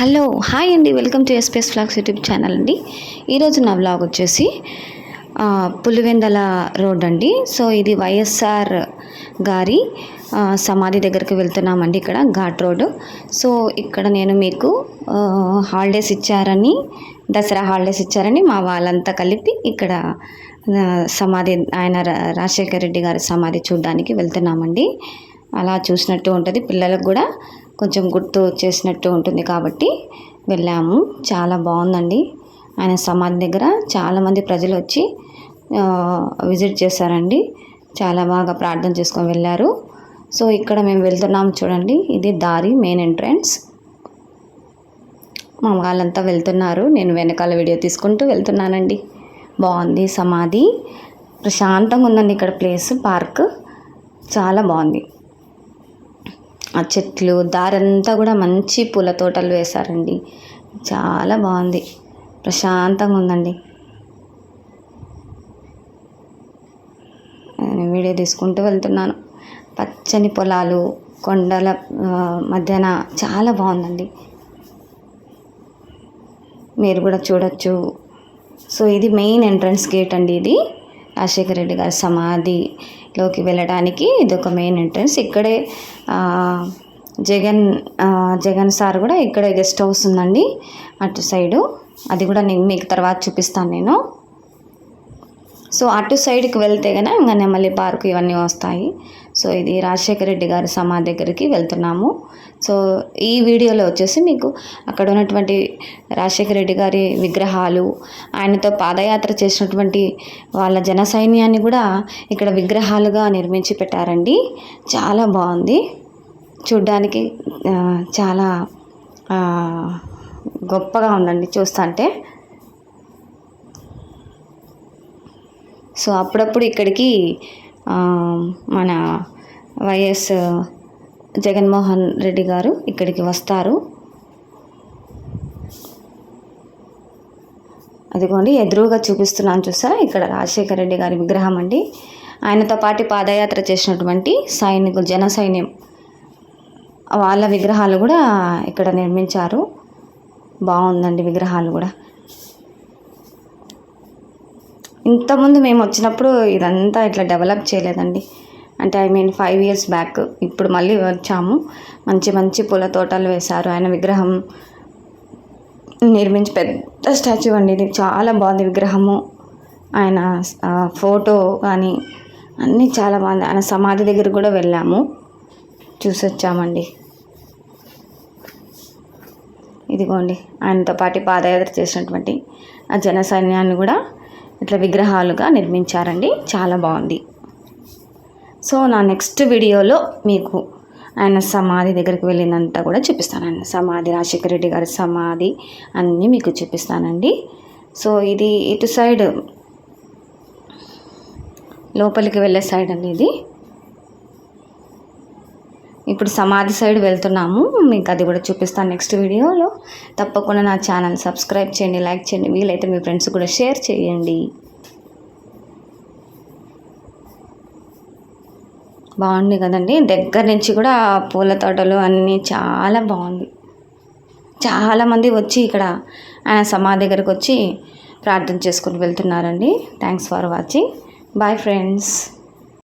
Hello hi అండి, welcome to SPS vlogs YouTube channel అండి. ఈరోజు నా వ్లాగ్ వచ్చేసి పులివెందల రోడ్ అండి. సో ఇది వైఎస్ఆర్ గారి సమాధి దగ్గరికి వెళ్తున్నామండి. ఇక్కడ ఘాట్ రోడ్. సో ఇక్కడ నేను మీకు హాలిడేస్ ఇచ్చారని, దసరా హాలిడేస్ ఇచ్చారని మా వాళ్ళంతా కలిపి ఇక్కడ సమాధి ఆయన రాజశేఖర రెడ్డి గారి సమాధి చూడడానికి వెళ్తున్నామండి. అలా చూసినట్టు ఉంటుంది, పిల్లలకు కూడా కొంచెం గుర్తు చేసినట్టు ఉంటుంది కాబట్టి వెళ్ళాము. చాలా బాగుందండి. ఆయన సమాధి దగ్గర చాలామంది ప్రజలు వచ్చి విజిట్ చేశారండి. చాలా బాగా ప్రార్థన చేసుకొని వెళ్ళారు. సో ఇక్కడ మేము వెళ్తున్నాము చూడండి, ఇది దారి, మెయిన్ ఎంట్రన్స్. మా వాళ్ళంతా వెళ్తున్నారు, నేను వెనకాల వీడియో తీసుకుంటూ వెళ్తున్నానండి. బాగుంది సమాధి, ప్రశాంతంగా ఉందండి. ఇక్కడ ప్లేస్, పార్క్ చాలా బాగుంది. ఆ చెట్లు, దారంతా కూడా మంచి పూల తోటలు వేశారండి. చాలా బాగుంది, ప్రశాంతంగా ఉందండి. నేను వీడియో తీసుకుంటూ వెళ్తున్నాను. పచ్చని పొలాలు, కొండల మధ్యన చాలా బాగుందండి. మీరు కూడా చూడొచ్చు. సో ఇది మెయిన్ ఎంట్రన్స్ గేట్ అండి. ఇది రాజశేఖర రెడ్డి గారి సమాధిలోకి వెళ్ళడానికి ఇది ఒక మెయిన్ ఎంట్రన్స్. ఇక్కడే జగన్ సార్ కూడా ఇక్కడే గెస్ట్ హౌస్ ఉందండి అటు సైడు. అది కూడా నేను మీకు తర్వాత చూపిస్తాను నేను. సో అటు సైడ్కి వెళ్తే కనుక ఇంకా నెమలి పార్కు ఇవన్నీ వస్తాయి. సో ఇది రాజశేఖర రెడ్డి గారి సమాధి దగ్గరికి వెళ్తున్నాము. సో ఈ వీడియోలో వచ్చేసి మీకు అక్కడ ఉన్నటువంటి రాజశేఖర రెడ్డి గారి విగ్రహాలు, ఆయనతో పాదయాత్ర చేసినటువంటి వాళ్ళ జన సైన్యాన్ని కూడా ఇక్కడ విగ్రహాలుగా నిర్మించి పెట్టారండి. చాలా బాగుంది చూడ్డానికి, చాలా గొప్పగా ఉందండి చూస్తుంటే. సో అప్పుడప్పుడు ఇక్కడికి మన వైఎస్ జగన్మోహన్ రెడ్డి గారు ఇక్కడికి వస్తారు. అదిగోండి ఎదురుగా చూపిస్తున్నాను చూసారా, ఇక్కడ రాజశేఖర రెడ్డి గారి విగ్రహం అండి. ఆయనతో పాటు పాదయాత్ర చేసినటువంటి సైనికులు, జన సైన్యం వాళ్ళ విగ్రహాలు కూడా ఇక్కడ నిర్మించారు. బాగుందండి విగ్రహాలు కూడా. ఇంతకుముందు మేము వచ్చినప్పుడు ఇదంతా ఇట్లా డెవలప్ చేయలేదండి. అంటే 5 years బ్యాక్. ఇప్పుడు మళ్ళీ వచ్చాము. మంచి మంచి పూల తోటలు వేశారు. ఆయన విగ్రహం నిర్మించి పెద్ద స్టాచ్యూ అండి ఇది. చాలా బాగుంది విగ్రహము. ఆయన ఫోటో కానీ అన్నీ చాలా బాగుంది. ఆయన సమాధి దగ్గర కూడా వెళ్ళాము, చూసి వచ్చామండి. ఇదిగోండి ఆయనతో పాటు పాదయాత్ర చేసినటువంటి ఆ జన సైన్యాన్ని కూడా ఇట్లా విగ్రహాలుగా నిర్మించారండి. చాలా బాగుంది. సో నా నెక్స్ట్ వీడియోలో మీకు ఆయన సమాధి దగ్గరికి వెళ్ళినంతా కూడా చూపిస్తాను. ఆయన సమాధి, రాజశేఖర రెడ్డి గారి సమాధి అన్నీ మీకు చూపిస్తానండి. సో ఇది ఇటు సైడ్ లోపలికి వెళ్ళే సైడ్ అండి ఇది. ఇప్పుడు సమాధి సైడ్ వెళ్తున్నాము, మీకు అది కూడా చూపిస్తాను నెక్స్ట్ వీడియోలో. తప్పకుండా నా ఛానల్ సబ్స్క్రైబ్ చేయండి, లైక్ చేయండి, వీలైతే మీ ఫ్రెండ్స్ కూడా షేర్ చేయండి. బాగుంది కదండి. దగ్గర నుంచి కూడా పూల తోటలు అన్నీ చాలా బాగుంది. చాలామంది వచ్చి ఇక్కడ ఆయన సమాధి దగ్గరకు వచ్చి ప్రార్థన చేసుకుని వెళ్తున్నారండి. Thanks for watching. Bye friends.